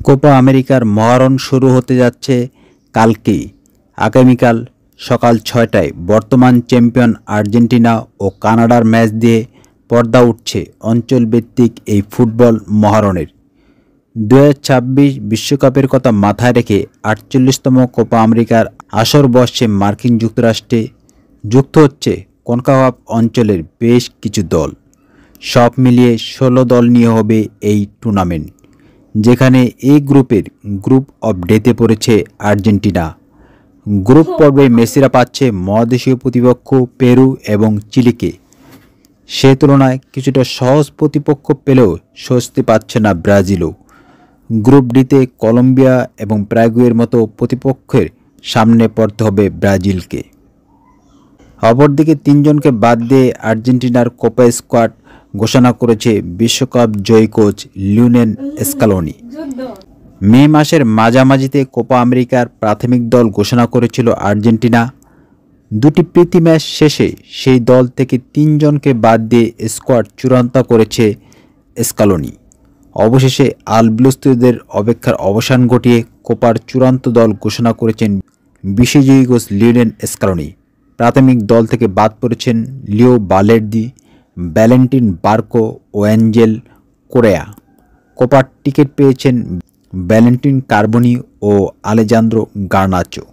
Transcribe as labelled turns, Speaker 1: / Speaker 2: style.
Speaker 1: Copa আমেরিকার মহারণ শুরু হতে যাচ্ছে কালকেই। আগামীকাল সকাল ৬টায় বর্তমান চ্যাম্পিয়ন আর্জেন্টিনা ও কানাডার ম্যাচ দিয়ে পর্দা উঠছে অঞ্চলভিত্তিক এই ফুটবল মহারণের। ২০২৬ বিশ্বকাপের কথা মাথায় রেখে ৪৮তম কোপা আমেরিকার আসর বসছে মার্কিন যুক্তরাষ্ট্রে। যুক্ত হচ্ছে কনকাকাফ অঞ্চলের বেশ কিছু দল। সব মিলিয়ে ১৬ দল নিয়ে হবে এই টুর্নামেন্ট, যেখানে এই গ্রুপের গ্রুপ অফ ডেতে পড়েছে আর্জেন্টিনা। গ্রুপ পর্বে মেসিরা পাচ্ছে মহাদেশীয় প্রতিপক্ষ পেরু এবং চিলিকে। সে তুলনায় কিছুটা সহজ প্রতিপক্ষ পেলেও স্বস্তি পাচ্ছে না ব্রাজিলও। গ্রুপ ডিতে কলম্বিয়া এবং প্যারাগুয়ের মতো প্রতিপক্ষের সামনে পড়তে হবে ব্রাজিলকে। অপরদিকে ৩ জনকে বাদ দিয়ে আর্জেন্টিনার কোপা স্কোয়াড ঘোষণা করেছে বিশ্বকাপ জয়ী কোচ লিওনেল স্কালোনি। মে মাসের মাঝামাঝিতে কোপা আমেরিকার প্রাথমিক দল ঘোষণা করেছিল আর্জেন্টিনা। দুটি প্রীতি ম্যাচ শেষে সেই দল থেকে ৩ জনকে বাদ দিয়ে স্কোয়াড চূড়ান্ত করেছে স্কালোনি। অবশেষে আলবিলুস্তিদের অপেক্ষার অবসান ঘটিয়ে কোপার চূড়ান্ত দল ঘোষণা করেছেন বিশ্বজয়ী কোচ লিওনেল স্কালোনি। প্রাথমিক দল থেকে বাদ পড়েছেন লিও বালের্দি, ভ্যালেন্টিন বার্কো ও অ্যাঞ্জেল কোরেয়া। কোপার টিকিট পেয়েছেন ভ্যালেন্টিন কার্বনি ও আলেজান্দ্রো গার্নাচো।